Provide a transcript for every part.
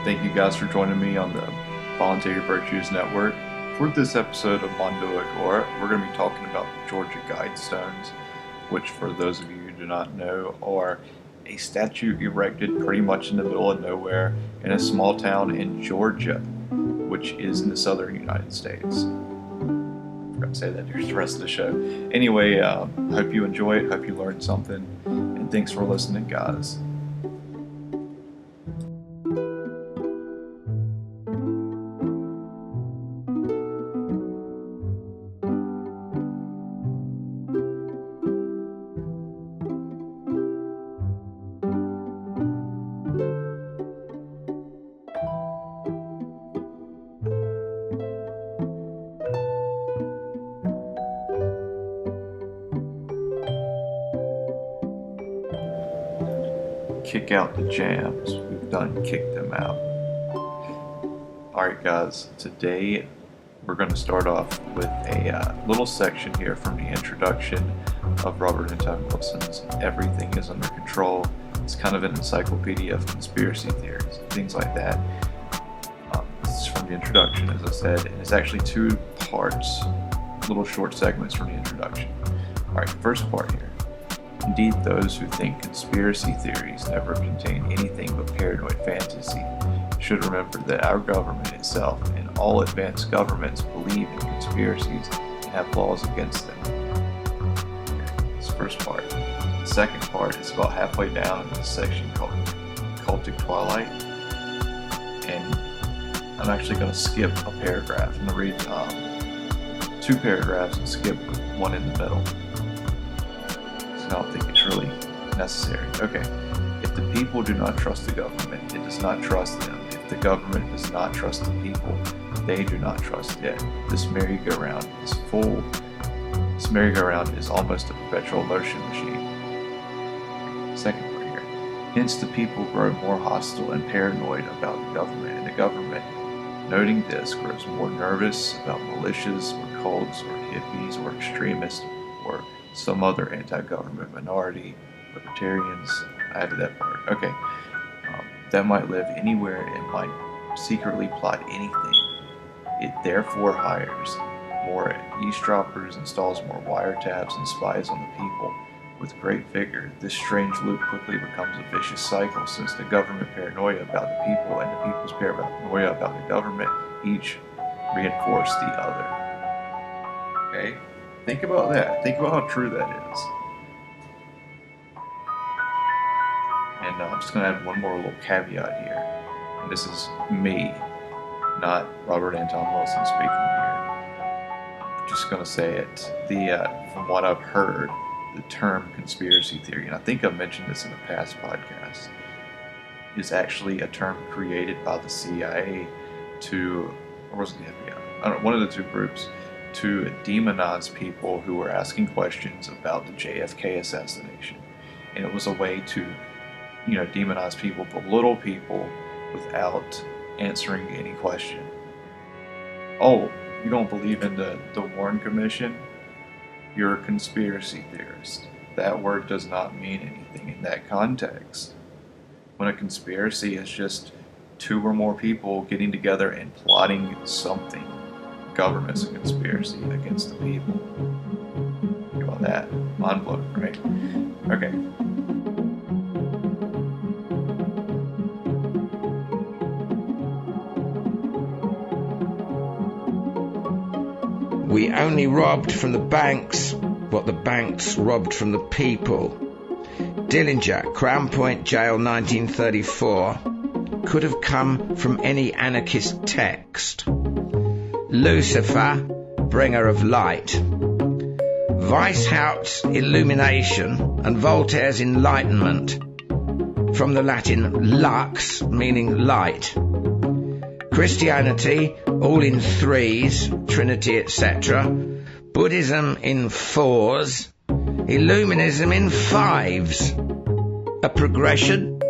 Thank you guys for joining me on the Voluntary Virtues Network. For this episode of Mondo, Agora, we're going to be talking about the Georgia Guidestones, which, for those of you who do not know, are a statue erected pretty much in the middle of nowhere in a small town in Georgia, which is in the southern United States. I forgot to say that during the rest of the show. Anyway, hope you enjoy it, hope you learned something, and thanks for listening, guys. Kick out the JAMS. We've done kicked them out. Alright guys, today we're going to start off with a little section here from the introduction of Robert Anton Wilson's Everything is Under Control. It's kind of an encyclopedia of conspiracy theories, things like that. This is from the introduction, as I said, and it's actually two parts, little short segments from the introduction. Alright, first part here. Indeed, those who think conspiracy theories never contain anything but paranoid fantasy should remember that our government itself and all advanced governments believe in conspiracies and have laws against them. Okay, this first part. The second part is about halfway down in this section called Cultic Twilight, and I'm actually going to skip a paragraph. I'm going to read two paragraphs and skip one in the middle. I don't think it's really necessary. Okay. If the people do not trust the government, it does not trust them. If the government does not trust the people, they do not trust it. This merry-go-round is full. This merry-go-round is almost a perpetual motion machine. Second part here. Hence the people grow more hostile and paranoid about the government, and the government, noting this, grows more nervous about militias or cults or hippies or extremists or some other anti-government minority, libertarians. I added that part. Okay. That might live anywhere and might secretly plot anything. It therefore hires more eavesdroppers, installs more wiretaps, and spies on the people with great vigor. This strange loop quickly becomes a vicious cycle, since the government paranoia about the people and the people's paranoia about the government each reinforce the other. Okay? Think about that. Think about how true that is. And I'm just going to add one more little caveat here. And this is me, not Robert Anton Wilson speaking here. I'm just going to say it. From what I've heard, the term conspiracy theory, and I think I've mentioned this in a past podcast, is actually a term created by the CIA or was it the FBI? One of the two groups, to demonize people who were asking questions about the JFK assassination. And it was a way to, demonize people, belittle people without answering any question. Oh, you don't believe in the Warren Commission? You're a conspiracy theorist. That word does not mean anything in that context. When a conspiracy is just two or more people getting together and plotting something, government's a conspiracy against the people. Think about that. Mind blowing, right? Okay. We only robbed from the banks what the banks robbed from the people. Dillinger, Crown Point Jail, 1934, could have come from any anarchist text. Lucifer, bringer of light. Weishaupt's illumination and Voltaire's enlightenment, from the Latin lux, meaning light. Christianity, all in threes, Trinity, etc. Buddhism in fours. Illuminism in fives. A progression?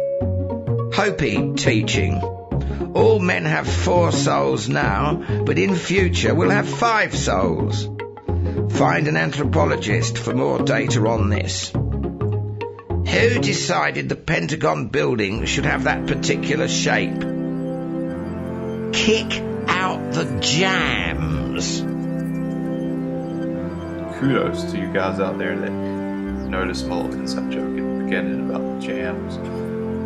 Hopi teaching. All men have 4 souls now, but in future we'll have 5 souls. Find an anthropologist for more data on this. Who decided the Pentagon building should have that particular shape? Kick out the JAMS. Kudos to you guys out there that noticed my little inside joke at the beginning about the JAMS.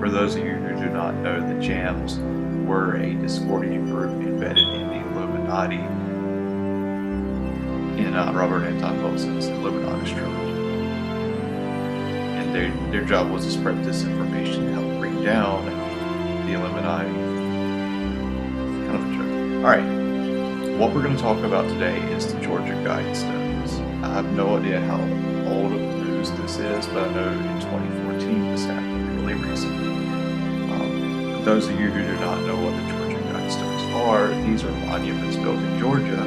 For those of you who do not know, the JAMS were a Discordian group embedded in the Illuminati in Robert Anton Wilson's illuminatus trilogy. And their job was to spread disinformation to help bring down the Illuminati. Kind of a joke. Alright, what we're going to talk about today is the Georgia Guidestones. I have no idea how old of news this is, but I know in 2014 this happened really recently. For those of you who do not know what the Georgia Guidestones are, these are monuments built in Georgia.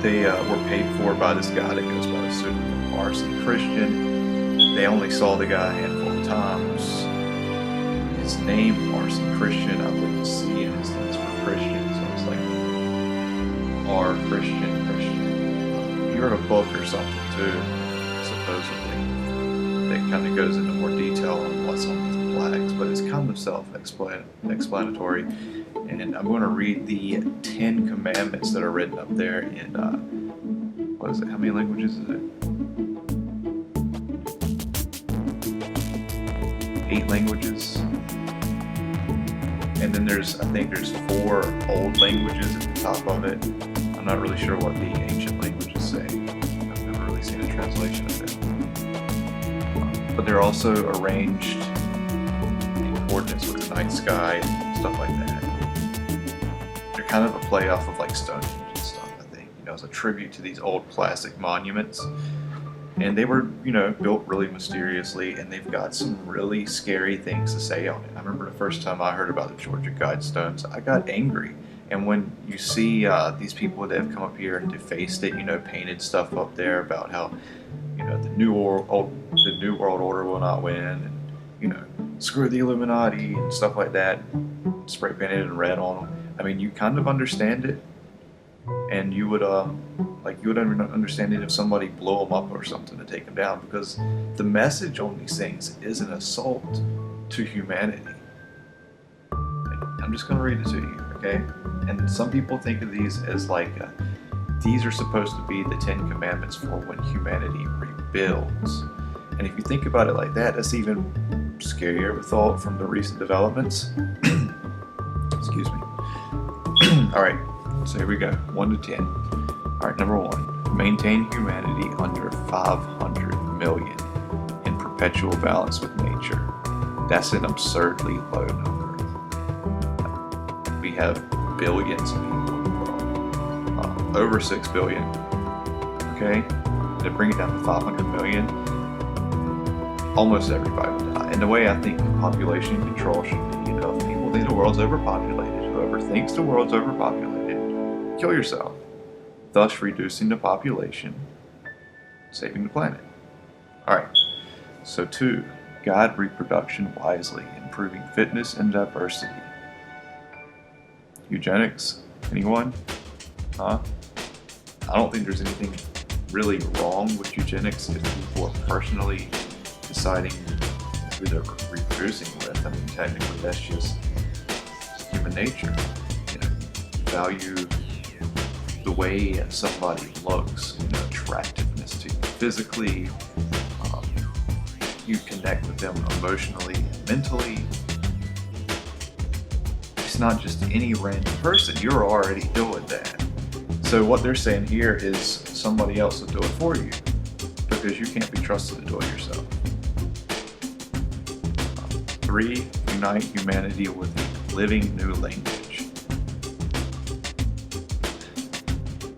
They were paid for by this guy that goes by the pseudonym R.C. Christian. They only saw the guy a handful of times. His name, R.C. Christian, I wouldn't see in his things for Christian, so it's like R. Christian. You read a book or something too, supposedly, that kind of goes into more detail on what's on these flags, but it's kind of self-explanatory. And I'm going to read the 10 commandments that are written up there in, what is it, how many languages is it? 8 languages. And then I think there's 4 old languages at the top of it. I'm not really sure what the ancient languages say. I've never really seen a translation of it. But they're also arranged in coordinates with the night sky, stuff like that. They're kind of a play off of like Stonehenge and stuff, I think. As a tribute to these old classic monuments. And they were, built really mysteriously, and they've got some really scary things to say on it. I remember the first time I heard about the Georgia Guidestones, I got angry. And when you see these people that have come up here and defaced it, painted stuff up there about how, the New World Order will not win, and, screw the Illuminati and stuff like that, spray painted in red on them. I mean, you kind of understand it, and you would understand it if somebody blew them up or something to take them down, because the message on these things is an assault to humanity. And I'm just going to read it to you, okay? And some people think of these as these are supposed to be the 10 commandments for when humanity rebuilds. And if you think about it like that, that's even scarier of a thought from the recent developments. Excuse me. Alright, so here we go. 1 to 10. Alright, number 1. Maintain humanity under 500 million in perpetual balance with nature. That's an absurdly low number. We have billions of people in the world. Over 6 billion. Okay? To bring it down to 500 million, almost everybody will die. And the way I think population control should be, if people think the world's overpopulated, whoever thinks the world's overpopulated, kill yourself, thus reducing the population, saving the planet. Alright, so 2, guide reproduction wisely, improving fitness and diversity. Eugenics? Anyone? Huh? I don't think there's anything really wrong with eugenics if people are personally deciding who they're reproducing with. I mean, technically that's just human nature. Value the way somebody looks, attractiveness to you physically. You connect with them emotionally and mentally. It's not just any random person. You're already doing that. So what they're saying here is somebody else will do it for you, because you can't be trusted to do it yourself. 3, unite humanity with a living new language.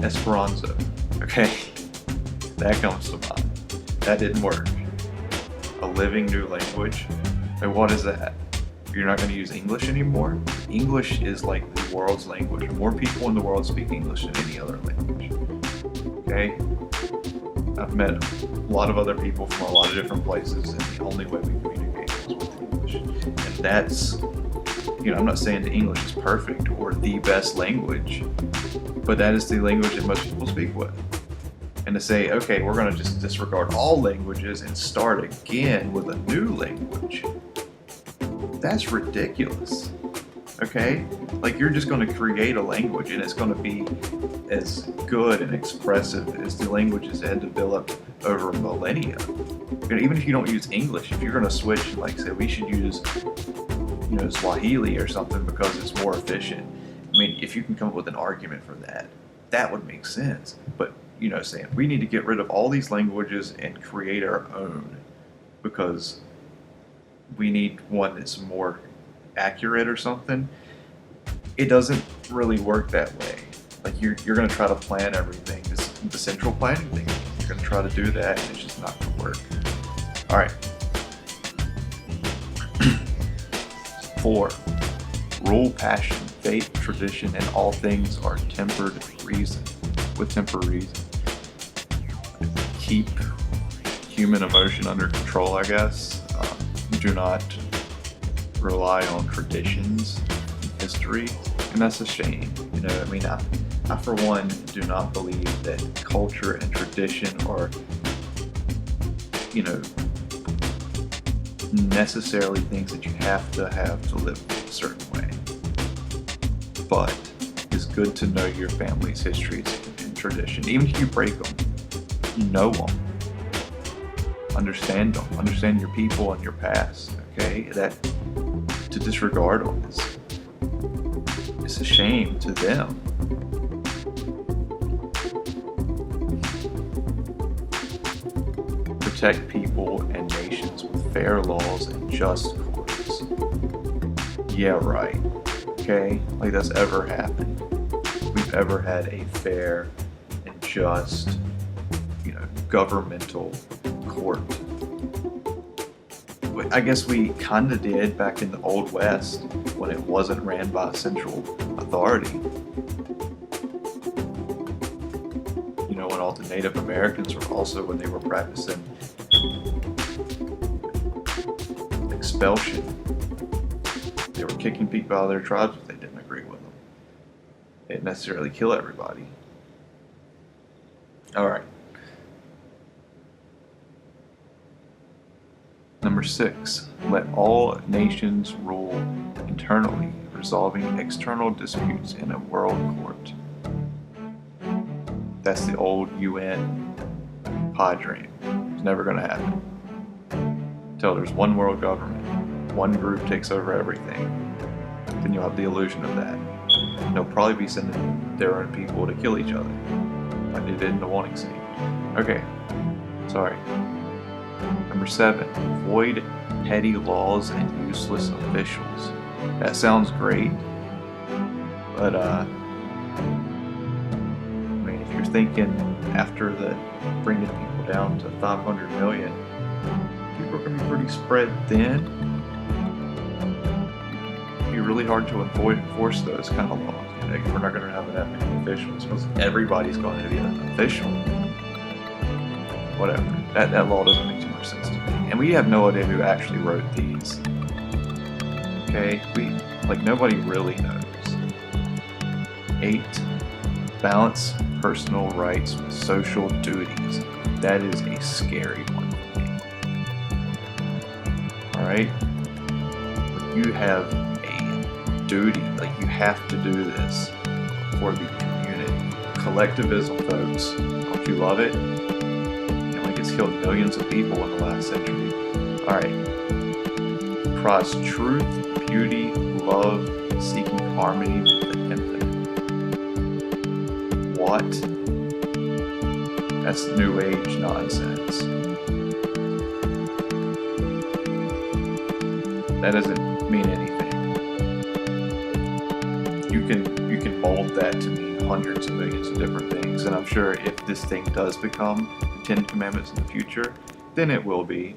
Esperanto. Okay? That comes to mind. That didn't work. A living new language? And what is that? You're not going to use English anymore? English is like the world's language. More people in the world speak English than any other language. Okay? I've met a lot of other people from a lot of different places, and the only way we communicate is with English. And that's, I'm not saying that English is perfect or the best language, but that is the language that most people speak with. And to say, okay, we're going to just disregard all languages and start again with a new language, that's ridiculous. Okay? Like, you're just going to create a language and it's going to be as good and expressive as the languages that had developed over millennia. Even if you don't use English, if you're going to switch, like say we should use, Swahili or something because it's more efficient. I mean, if you can come up with an argument for that, that would make sense. But, saying we need to get rid of all these languages and create our own because we need one that's more accurate or something, it doesn't really work that way. Like, you're going to try to plan everything, the central planning thing. You're going to try to do that, and it's just not going to work. All right. 4. Rule passion, faith, tradition, and all things are tempered reason. With tempered reason. Keep human emotion under control, I guess. Do not rely on traditions, history, and that's a shame. I for one do not believe that culture and tradition are, necessarily things that you have to live a certain way. But it's good to know your family's histories and tradition. Even if you break them, know them. Understand them. Understand your people and your past. Okay? That to disregard them it's a shame to them. Protect people and nations with fair laws and just courts. Yeah, right. Okay? Like that's ever happened. We've ever had a fair and just, governmental court. I guess we kind of did back in the Old West when it wasn't ran by a central authority. When all the Native Americans were also, when they were practicing expulsion, they were kicking people out of their tribes if they didn't agree with them. They didn't necessarily kill everybody. All right. Number 6, let all nations rule internally, resolving external disputes in a world court. That's the old UN pie dream. It's never going to happen. Until there's one world government, one group takes over everything, then you'll have the illusion of that. They'll probably be sending their own people to kill each other, like they did in the Warning Scene. Okay, sorry. Number 7, avoid petty laws and useless officials. That sounds great, but if you're thinking after bringing people down to 500 million, people are going to be pretty spread thin. It'd be really hard to enforce those kind of laws. We're not going to have that many officials because everybody's going to be an official. Whatever. That law doesn't make too much sense to me. And we have no idea who actually wrote these. Okay? Nobody really knows. 8, balance personal rights with social duties. That is a scary one for me. Alright? When you have a duty, you have to do this for the community. Collectivism, folks. Don't you love it? It's killed millions of people in the last century. Alright. Prize truth, beauty, love, seeking harmony with the infinite. What? That's New Age nonsense. That doesn't mean anything. You can mold that to mean hundreds of millions of different things, and I'm sure if this thing does become the 10 Commandments in the future, then it will be,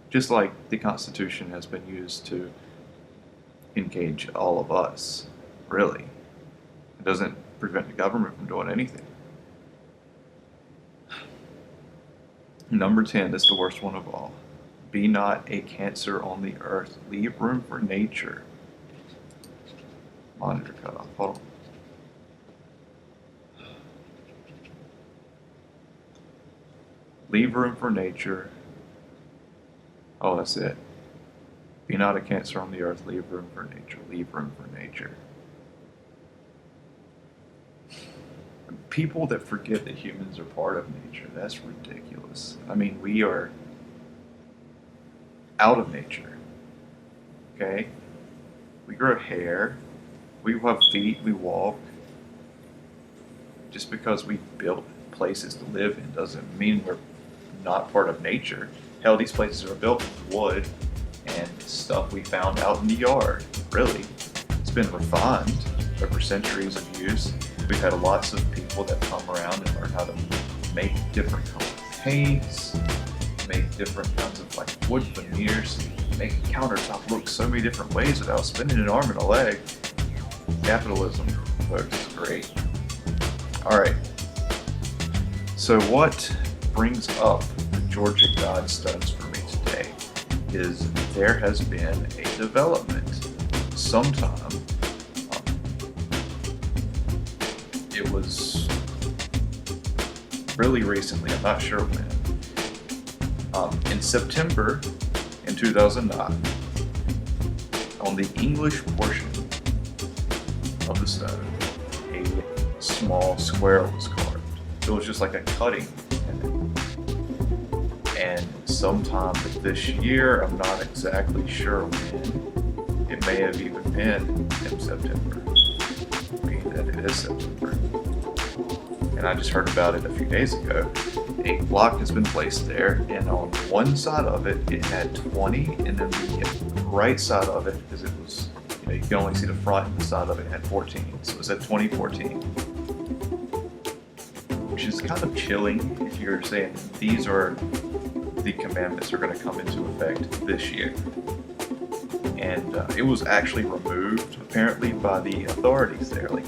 just like the Constitution has been used to engage all of us, really. It doesn't prevent the government from doing anything. Number 10, this is the worst one of all. Be not a cancer on the earth. Leave room for nature. Monitor cut off. Hold on. leave room for nature. Oh, that's it. Be not a cancer on the earth, leave room for nature, leave room for nature. People that forget that humans are part of nature, that's ridiculous. I mean, we are out of nature, okay? We grow hair, we have feet, we walk. Just because we built places to live in doesn't mean we're not part of nature. Hell, these places are built with wood and stuff we found out in the yard. Really, it's been refined over centuries of use. We've had lots of people that come around and learn how to make different color paints, make different kinds of like wood veneers, make a countertop look so many different ways without spending an arm and a leg. Capitalism, folks, is great. All right. So what brings up the Georgia Guidestones for me today is there has been a development sometime. It was really recently, I'm not sure when. In September in 2009, on the English portion of the stone, a small square was carved. It was just like a cutting in it. And sometime this year, I'm not exactly sure when, it may have even been in September, being that it is September. And I just heard about it a few days ago. A block has been placed there, and on one side of it, it had 20, and then the right side of it, because it was, you can only see the front and the side of it, had 14. So it said 2014. Which is kind of chilling if you're saying these are the commandments are going to come into effect this year. And it was actually removed, apparently, by the authorities there. Like,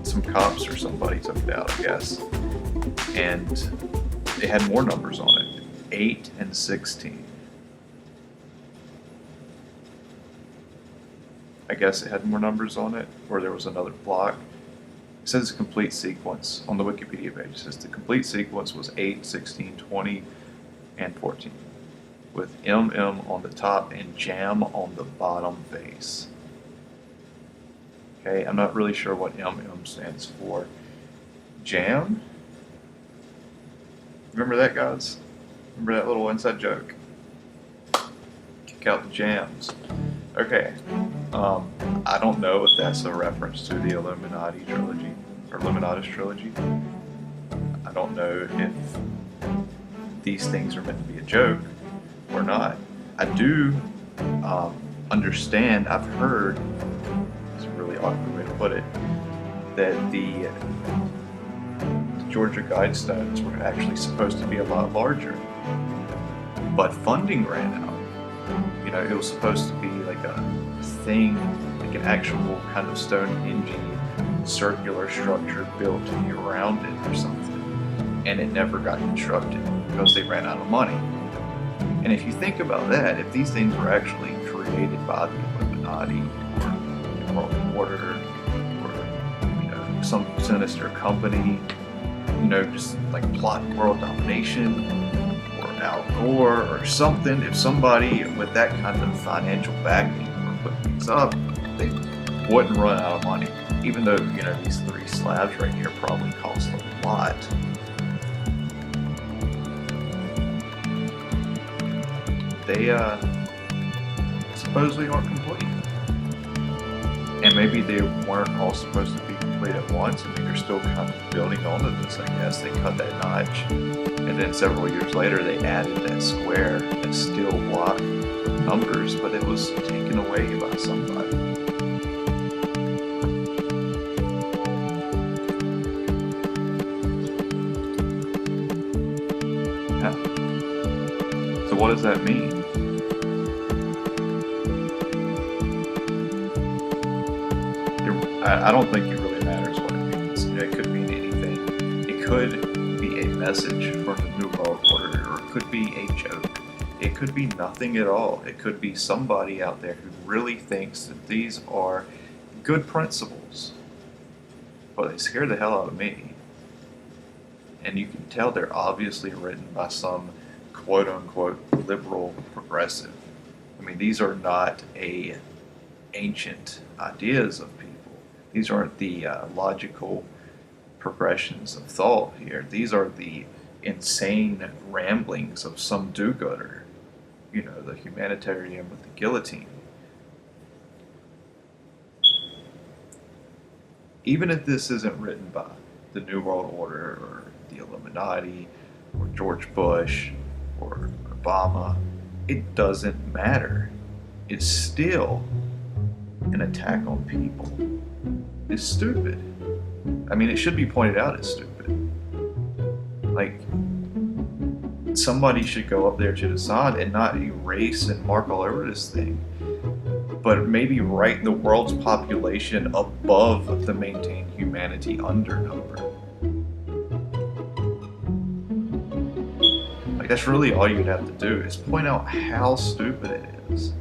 some cops or somebody took it out, I guess. And it had more numbers on it, 8 and 16. I guess it had more numbers on it, or there was another block. It says a complete sequence on the Wikipedia page. It says the complete sequence was 8, 16, 20, and 14, with MM on the top and JAM on the bottom face. Okay, I'm not really sure what MM stands for. JAM? Remember that, guys? Remember that little inside joke? Kick out the JAMS. Okay. I don't know if that's a reference to the Illuminati trilogy, or Illuminatus trilogy. I don't know if these things are meant to be a joke or not. I do understand, I've heard, it's a really awkward way to put it, that the Georgia Guidestones were actually supposed to be a lot larger, but funding ran out. It was supposed to be like a thing, like an actual kind of Stonehenge circular structure built around it or something, and it never got constructed because they ran out of money. And if you think about that, if these things were actually created by the Illuminati or World Order or some sinister company, just like plotting world domination, or Al Gore or something, if somebody with that kind of financial backing were putting things up, they wouldn't run out of money. Even though, these 3 slabs right here probably cost a lot. They supposedly aren't complete. And maybe they weren't all supposed to be complete at once. I mean, they're still kind of building onto this, I guess. They cut that notch, and then several years later they added that square, that steel block with numbers, but it was taken away by somebody. Yeah. So what does that mean? I don't think it really matters what it means. It could mean anything. It could be a message for the New World Order, or it could be a joke. It could be nothing at all. It could be somebody out there who really thinks that these are good principles. But they scare the hell out of me. And you can tell they're obviously written by some quote-unquote liberal progressive. I mean, these are not ancient ideas of people. These aren't the logical progressions of thought here. These are the insane ramblings of some do-gooder, the humanitarian with the guillotine. Even if this isn't written by the New World Order or the Illuminati or George Bush or Obama, it doesn't matter. It's still an attack on people. It's stupid. I mean, it should be pointed out as stupid. Like, somebody should go up there to decide and not erase and mark all over this thing, but maybe write the world's population above the maintained humanity undernumber. Like, that's really all you'd have to do, is point out how stupid it is.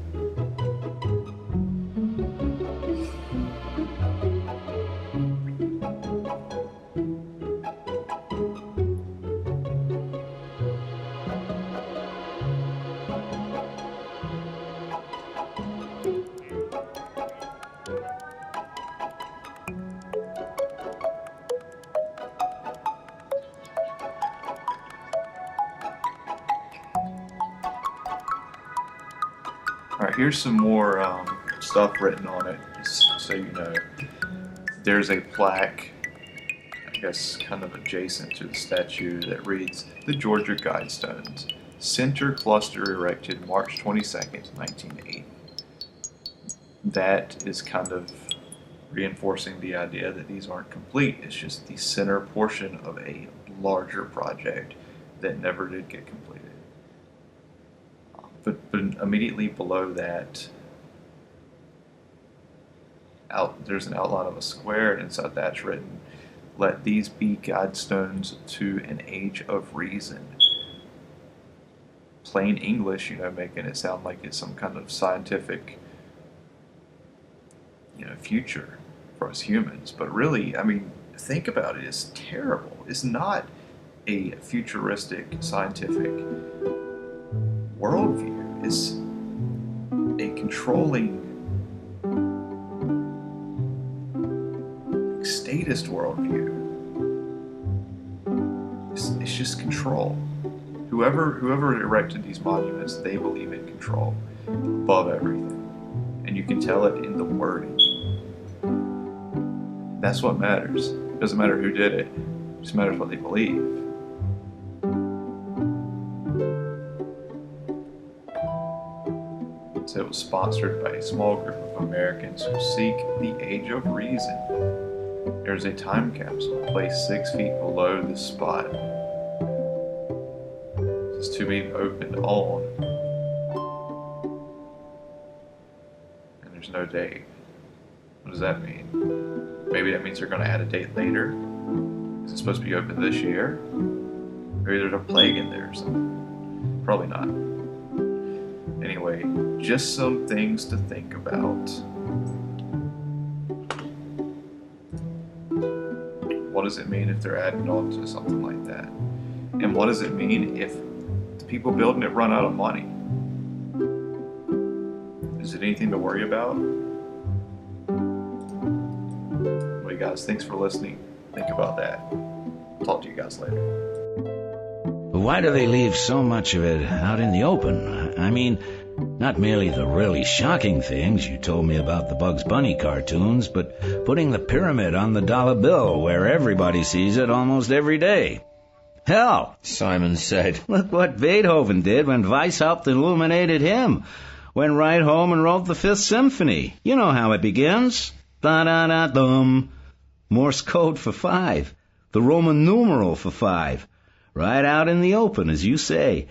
Alright, here's some more stuff written on it, just so you know. There's a plaque, I guess kind of adjacent to the statue, that reads, "The Georgia Guidestones, Center Cluster erected March 22nd, 1980. That is kind of reinforcing the idea that these aren't complete. It's just the center portion of a larger project that never did get completed. But immediately below that, there's an outline of a square, and inside that's written, "Let these be guidestones to an age of reason." Plain English, making it sound like it's some kind of scientific, future for us humans. But really, I mean, think about it, it's terrible. It's not a futuristic scientific worldview. Is a controlling, statist worldview. It's just control. Whoever erected these monuments, they believe in control above everything. And you can tell it in the wording. That's what matters. It doesn't matter who did it. It just matters what they believe. So it was sponsored by a small group of Americans who seek the age of reason. There's a time capsule placed 6 feet below this spot. It's to be opened on. And there's no date. What does that mean? Maybe that means they're going to add a date later? Is it supposed to be open this year? Maybe there's a plague in there or something. Probably not. Anyway, just some things to think about. What does it mean if they're adding on to something like that? And what does it mean if the people building it run out of money? Is it anything to worry about? Well, you guys, thanks for listening. Think about that. Talk to you guys later. Why do they leave so much of it out in the open? I mean, not merely the really shocking things you told me about the Bugs Bunny cartoons, but putting the pyramid on the dollar bill where everybody sees it almost every day. Hell, Simon said, look what Beethoven did when Weishaupt illuminated him. Went right home and wrote the Fifth Symphony. You know how it begins. Da-da-da-dum. Morse code for 5. The Roman numeral for 5. Right out in the open, as you say.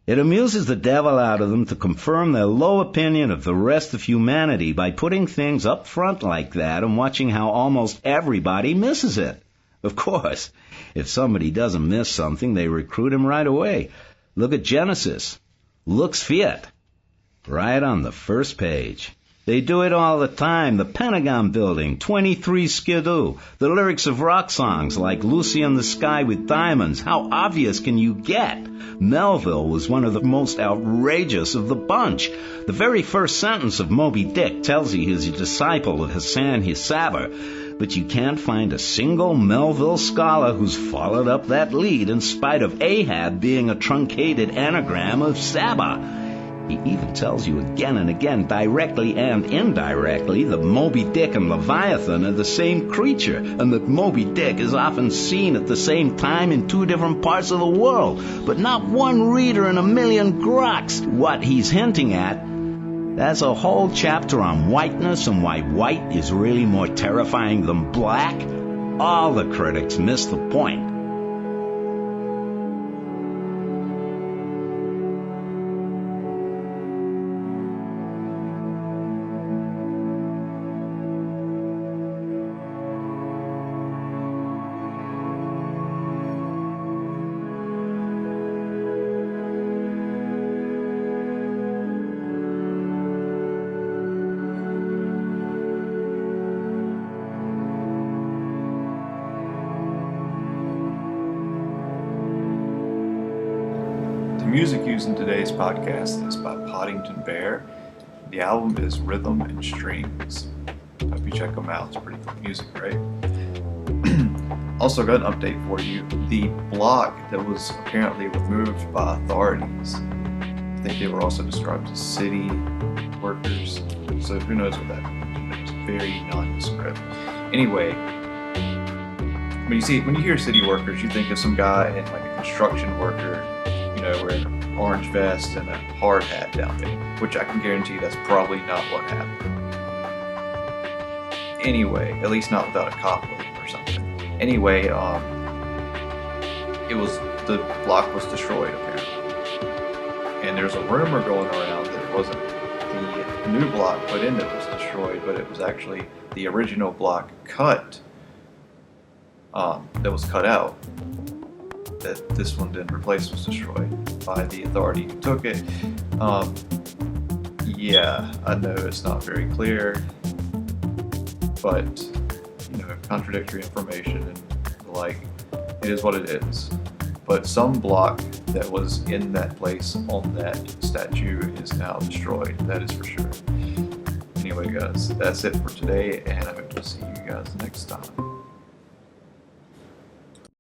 It amuses the devil out of them to confirm their low opinion of the rest of humanity by putting things up front like that and watching how almost everybody misses it. Of course, if somebody doesn't miss something, they recruit him right away. Look at Genesis. Lux fiat. Right on the first page. They do it all the time. The Pentagon Building, 23 Skidoo, the lyrics of rock songs like Lucy in the Sky with Diamonds. How obvious can you get? Melville was one of the most outrageous of the bunch. The very first sentence of Moby Dick tells you he's a disciple of Hassan Hissaber, but you can't find a single Melville scholar who's followed up that lead in spite of Ahab being a truncated anagram of Saba. He even tells you again and again, directly and indirectly, that Moby Dick and Leviathan are the same creature, and that Moby Dick is often seen at the same time in two different parts of the world, but not one reader in a million groks. What he's hinting at, that's a whole chapter on whiteness and why white is really more terrifying than black. All the critics miss the point. The music used in today's podcast is by Podington Bear. The album is Rhythm and Strings. Hope you check them out. It's pretty cool music, right? Also got an update for you. The block that was apparently removed by authorities, I think they were also described as city workers. So who knows what that means? It's very nondescript. Anyway, when you hear city workers, you think of some guy in like a construction worker, wearing an orange vest and a hard hat down there, which I can guarantee that's probably not what happened. Anyway, at least not without a cop with him or something. Anyway, the block was destroyed apparently, and there's a rumor going around that it wasn't the new block put in that was destroyed, but it was actually the original block cut that was cut out. That this one didn't replace was destroyed by the authority who took it. Yeah, I know it's not very clear, but contradictory information and like it is what it is. But some block that was in that place on that statue is now destroyed. That is for sure. Anyway, guys, that's it for today, and I hope to see you guys next time.